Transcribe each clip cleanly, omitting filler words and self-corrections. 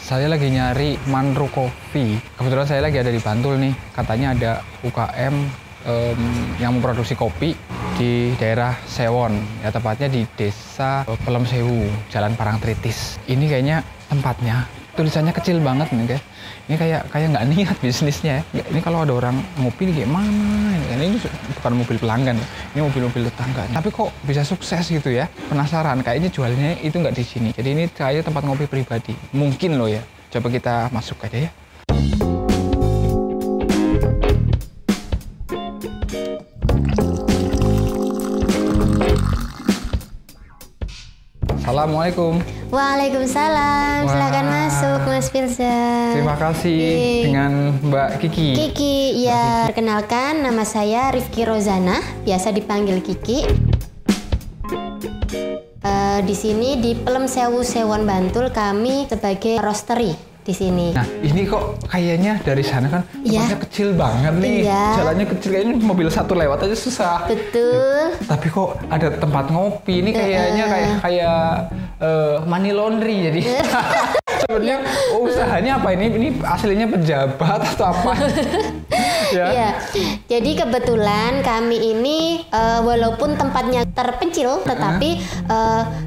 Saya lagi nyari Manro Coffee. Kebetulan saya lagi ada di Bantul nih. Katanya ada UKM yang memproduksi kopi di daerah Sewon. Ya tepatnya di Desa Pelem Sewu, Jalan Parangtritis. Ini kayaknya tempatnya. Tulisannya kecil banget nih guys. Ini kayak nggak niat bisnisnya ya. Ini kalau ada orang ngopi nih kayak mana? Ini bukan mobil pelanggan, ini mobil-mobil tetangga. Tapi kok bisa sukses gitu ya? Penasaran. Kayaknya jualnya itu nggak di sini. Jadi ini kayak tempat ngopi pribadi. Mungkin loh ya. Coba kita masuk aja ya. Assalamualaikum. Waalaikumsalam. Silakan masuk, Mas Firza. Terima kasih. Dengan Mbak Kiki. Kiki, ya. Perkenalkan, nama saya Rifki Rozana, biasa dipanggil Kiki. Di sini di Pelem Sewu, Sewon, Bantul, kami sebagai roastery di sini. Nah, ini kok kayaknya dari sana kan tempatnya kecil banget nih. Iya. Jalannya kecil, kayaknya mobil satu lewat aja susah. Betul. Tapi kok ada tempat ngopi ini kayaknya kayak money laundry jadi. Sebenarnya usahanya apa ini? Ini aslinya pejabat atau apa? Ya. Iya. Jadi kebetulan kami ini walaupun tempatnya terpencil, tetapi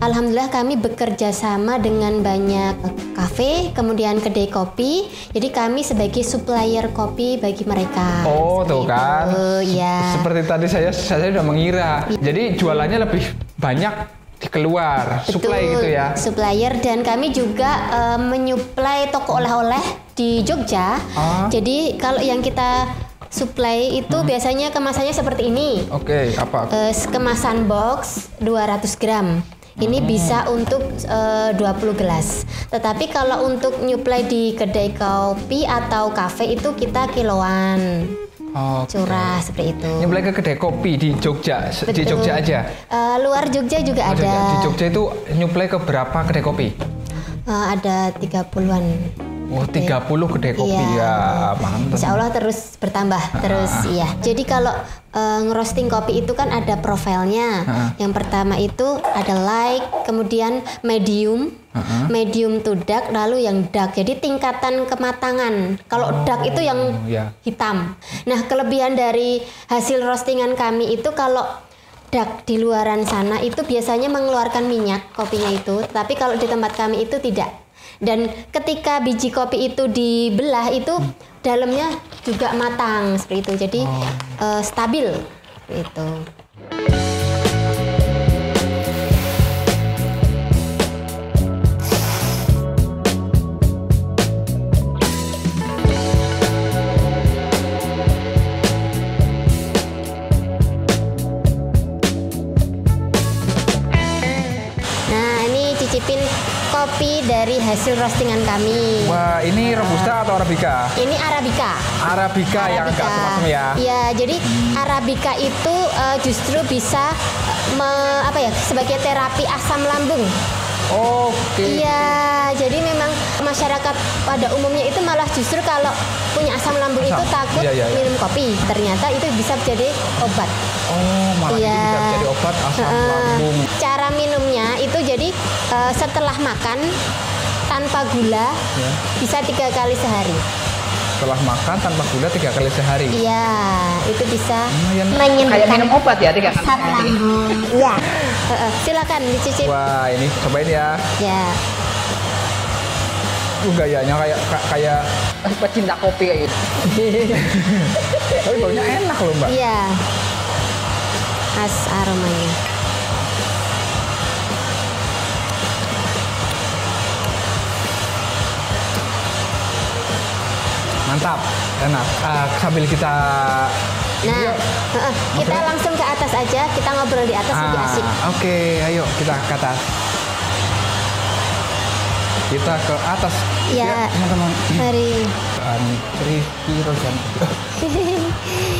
alhamdulillah kami bekerja sama dengan banyak kafe, kemudian kedai kopi. Jadi kami sebagai supplier kopi bagi mereka. Oh, tuh kan. Ya. Seperti tadi saya sudah mengira. Jadi jualannya lebih banyak keluar, supply gitu ya. Supplier, dan kami juga menyuplai toko oleh-oleh di Jogja. Jadi kalau yang kita supply itu biasanya kemasannya seperti ini. Oke, apa? Kemasan box 200 gram. Ini bisa untuk 20 gelas. Tetapi kalau untuk nyuplai di kedai kopi atau kafe itu kita kiloan. Curah seperti itu. Nyuplai ke kedai kopi di Jogja. Betul. Di Jogja aja. Luar Jogja juga ada. Di Jogja itu nyuplai ke berapa kedai kopi? Ada 30-an. Oh, 30 kedai kopi. Ya, mantap. Insya Allah terus bertambah terus. Iya. Jadi kalau ngerosting kopi itu kan ada profilnya. Yang pertama itu ada light, kemudian medium, medium to dark, lalu yang dark. Jadi tingkatan kematangan. Kalau dark itu yang hitam. Nah, kelebihan dari hasil roastingan kami itu kalau dark di luaran sana itu biasanya mengeluarkan minyak kopinya itu, tapi kalau di tempat kami itu tidak. Dan ketika biji kopi itu dibelah itu dalamnya juga matang seperti itu, jadi stabil seperti itu. Nah, ini cicipin kopi dari hasil roastingan kami. Wah, ini Robusta atau Arabica? Ini Arabica. Arabica yang agak asam ya. Iya, jadi Arabica itu justru bisa sebagai terapi asam lambung. Oke. Iya, jadi memang masyarakat pada umumnya itu malah justru kalau punya asam lambung itu takut minum kopi. Ternyata itu bisa jadi obat. Oh, malah itu bisa jadi obat asam lambung. Cara minumnya itu jadi setelah makan tanpa gula bisa 3 kali sehari. Setelah makan tanpa gula 3 kali sehari. Iya, itu bisa kayak minum obat ya 3 kali sehari. Iya. Silakan dicicip. Wah, ini cobain ya. Ya. Gayanya kayak pecinta kopi kayak gitu. Tapi baunya enak loh, Mbak. Iya. Khas aromanya. Mantap, enak. Sambil kita kita langsung ke atas aja, kita ngobrol di atas lebih asik. Oke, ayo kita ke atas. Kita ke atas. Ya, teman-teman. Mari. Rifki Rozana.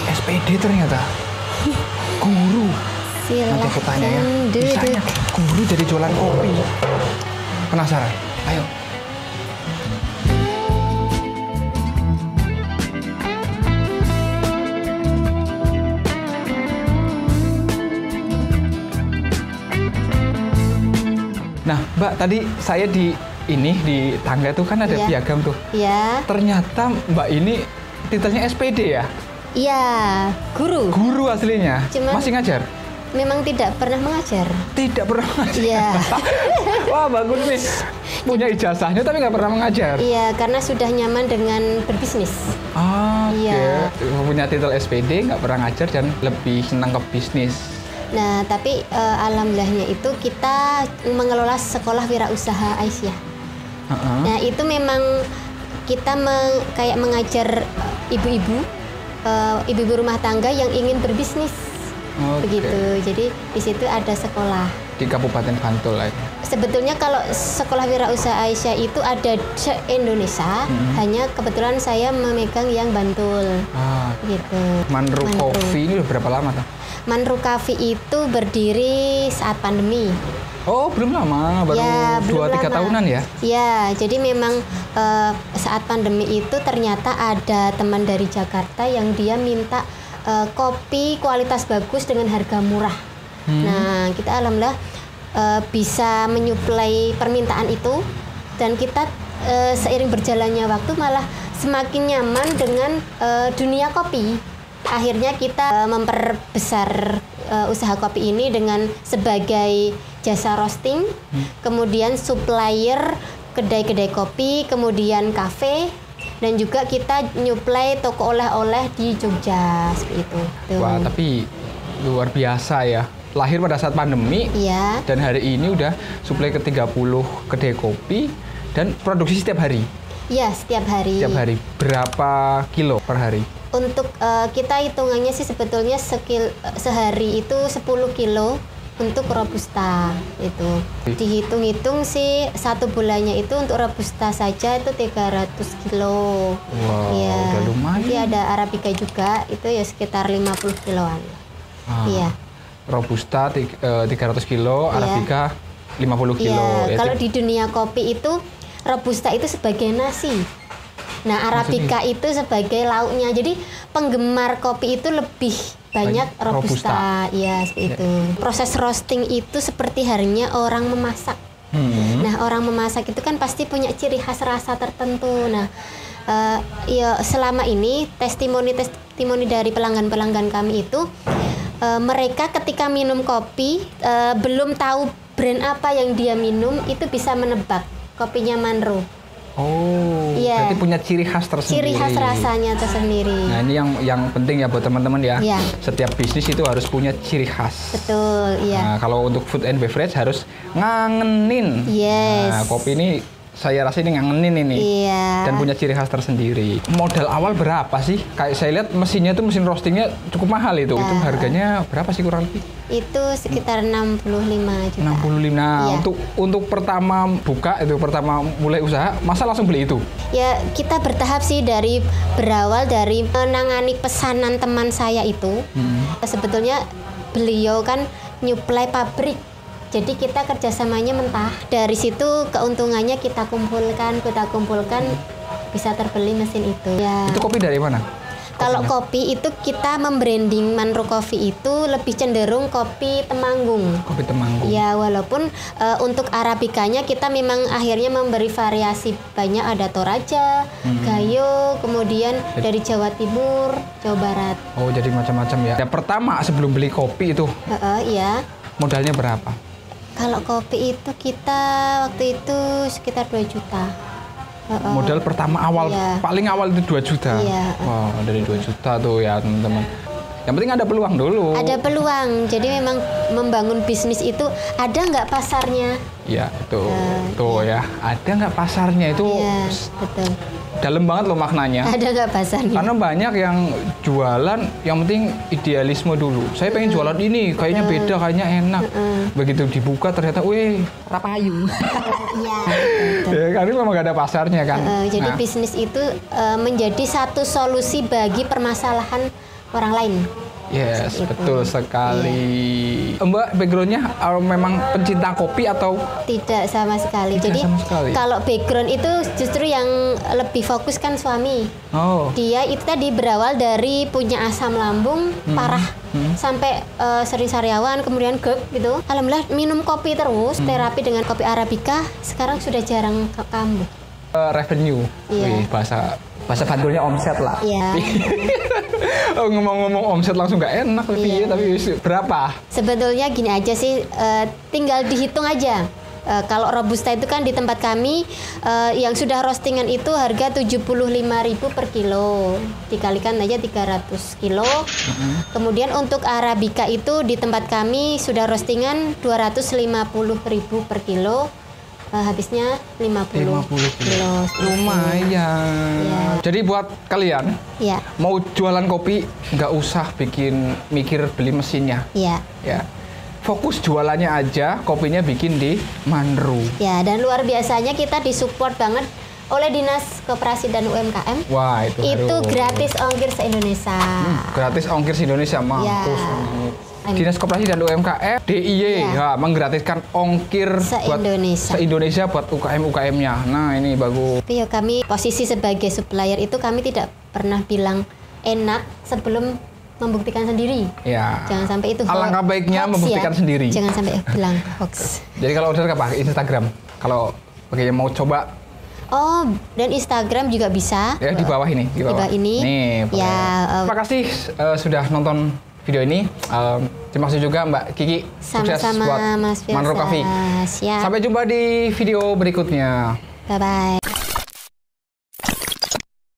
SPD ternyata. Guru. Nanti aku tanya ya. Bisanya guru jadi jualan kopi. Penasaran? Ayo. Nah, Mbak, tadi saya ini di tangga tuh kan ada Iya. piagam tuh. Ya, Ternyata Mbak ini titelnya SPD ya? iya, guru. Guru aslinya. Cuman- Masih ngajar? Memang tidak pernah mengajar. Tidak pernah mengajar. Iya. Wah, bagus nih. Punya ijazahnya tapi nggak pernah mengajar. Iya, karena sudah nyaman dengan berbisnis. Oke. Iya. Punya titel SPD, nggak pernah ngajar dan lebih senang ke bisnis. Nah, tapi alhamdulillahnya itu kita mengelola sekolah wirausaha Aisyah. Heeh. Nah, itu memang kita kayak mengajar ibu-ibu, ibu-ibu rumah tangga yang ingin berbisnis. Oke. Begitu. Jadi di situ ada sekolah. Di Kabupaten Bantul lah. Sebetulnya kalau sekolah wirausaha Aisyah itu ada se-Indonesia, hanya kebetulan saya memegang yang Bantul. Ah, Gitu. Manru Manru. Coffee ini udah berapa lama tuh? Manru Cafe itu berdiri saat pandemi. Oh, belum lama, baru Ya, belum 2-3 lama. tahunan ya? Ya, jadi memang saat pandemi itu ternyata ada teman dari Jakarta yang dia minta kopi kualitas bagus dengan harga murah. Nah, kita alhamdulillah bisa menyuplai permintaan itu, dan kita seiring berjalannya waktu malah semakin nyaman dengan dunia kopi. Akhirnya kita memperbesar usaha kopi ini dengan sebagai jasa roasting, kemudian supplier kedai-kedai kopi, kemudian kafe, dan juga kita nyuplai toko oleh-oleh di Jogja seperti itu. Tuh. Wah, tapi luar biasa ya. Lahir pada saat pandemi Iya, dan hari ini udah suplai ke 30 kedai kopi dan produksi setiap hari. iya setiap hari. Setiap hari berapa kilo per hari? Untuk kita hitungannya sih sebetulnya sehari itu 10 kilo untuk robusta itu. Dihitung-hitung sih satu bulannya itu untuk robusta saja itu 300 kilo. Wow, Iya. udah lumayan. Nanti ada arabica juga itu ya sekitar 50 kiloan. Ah, Iya. Robusta 300 kilo, Iya. Arabica 50 kilo. Iya, Ya, kalau di dunia kopi itu robusta itu sebagai nasi. Nah, arabica itu sebagai lauknya. Jadi penggemar kopi itu lebih banyak robusta. Iya, seperti itu. Proses roasting itu seperti halnya orang memasak. Nah, orang memasak itu kan pasti punya ciri khas rasa tertentu. Nah, ya selama ini testimoni dari pelanggan-pelanggan kami itu mereka ketika minum kopi belum tahu brand apa yang dia minum itu bisa menebak kopinya Manru. Oh, Iya. berarti punya ciri khas tersendiri. Ciri khas rasanya tersendiri. Nah, ini yang penting ya buat teman-teman ya. Iya. Setiap bisnis itu harus punya ciri khas. Betul, iya. Nah, kalau untuk food and beverage harus ngangenin. Yes. Nah, kopi ini saya rasa ini ngangenin ini. Iya. Dan punya ciri khas tersendiri. Modal awal berapa sih? Kayak saya lihat mesinnya tuh mesin roastingnya cukup mahal itu. Itu harganya berapa sih kurang lebih? Itu sekitar 65 juta. 65. Nah, Iya. untuk pertama buka itu pertama mulai usaha, masa langsung beli itu? Ya, kita bertahap sih berawal dari menangani pesanan teman saya itu. Sebetulnya beliau kan nyuplai pabrik. Jadi kita kerjasamanya mentah. Dari situ keuntungannya kita kumpulkan bisa terbeli mesin itu. Ya. Itu kopi dari mana? Kalau kopi itu kita membranding Manru Coffee itu lebih cenderung kopi Temanggung. Kopi Temanggung. Ya, walaupun untuk arabikanya kita memang akhirnya memberi variasi banyak, ada Toraja, Gayo, kemudian dari Jawa Timur, Jawa Barat. Oh, jadi macam-macam ya. Ya pertama sebelum beli kopi itu Iya. modalnya berapa? Kalau kopi itu kita waktu itu sekitar 2 juta. Modal pertama awal, Iya. paling awal itu 2 juta. Iya. Wow, dari 2 juta tuh ya teman-teman. Yang penting ada peluang dulu. Ada peluang. Jadi memang membangun bisnis itu ada nggak pasarnya? Iya, tuh ya. Ada nggak pasarnya itu Iya, betul. dalam banget loh maknanya. Ada nggak pasarnya? Karena banyak yang jualan, yang penting idealisme dulu. Saya pengen jualan ini, kayaknya beda, kayaknya enak. Begitu dibuka ternyata, wih, rapayu. Iya. Ya, karena memang gak ada pasarnya kan. Jadi Nah, bisnis itu menjadi satu solusi bagi permasalahan orang lain. Yes, betul sekali. Mbak, backgroundnya memang pencinta kopi atau? Tidak sama sekali. Tidak Jadi sama sekali. kalau background itu justru yang lebih fokus kan suami. Oh. Dia itu tadi berawal dari punya asam lambung parah sampai seri sariawan, kemudian GERD gitu. Alhamdulillah minum kopi terus, terapi dengan kopi Arabica, sekarang sudah jarang kambuh. Revenue, Iya. wih, bahasa bandulnya omset lah. Iya. Oh, ngomong-ngomong omset langsung nggak enak Iya. tapi berapa? Sebetulnya gini aja sih, tinggal dihitung aja. Kalau Robusta itu kan di tempat kami yang sudah roastingan itu harga 75.000 per kilo, dikalikan aja 300 kilo. Kemudian untuk Arabica itu di tempat kami sudah roastingan 250.000 per kilo. Habisnya 50 kilo. Lumayan. Ya. Jadi buat kalian Ya, mau jualan kopi nggak usah mikir beli mesinnya, ya, ya. Fokus jualannya aja, kopinya bikin di Manru. ya. Dan luar biasanya kita disupport banget oleh Dinas Koperasi dan UMKM. Wah, itu harus. Gratis ongkir se-Indonesia. Gratis ongkir se-Indonesia, mampus. Dinas Koperasi dan UMKM DIY ya, menggratiskan ongkir se-Indonesia buat UKM-UKM-nya. Nah, ini bagus. Tapi ya kami posisi sebagai supplier itu kami tidak pernah bilang enak sebelum membuktikan sendiri. Ya. Jangan sampai itu alangkah baiknya hoax membuktikan sendiri. Jangan sampai bilang hoax. Jadi kalau order apa? Instagram. Kalau bagi yang mau coba. Oh, dan Instagram juga bisa. Ya, di bawah ini. Di bawah ini. Nih, ya. Terima kasih sudah nonton video ini. Terima kasih juga Mbak Kiki. Sukses Sama-sama, buat Mas Firsa. Manru Coffee. Siap. Sampai jumpa di video berikutnya. Bye-bye.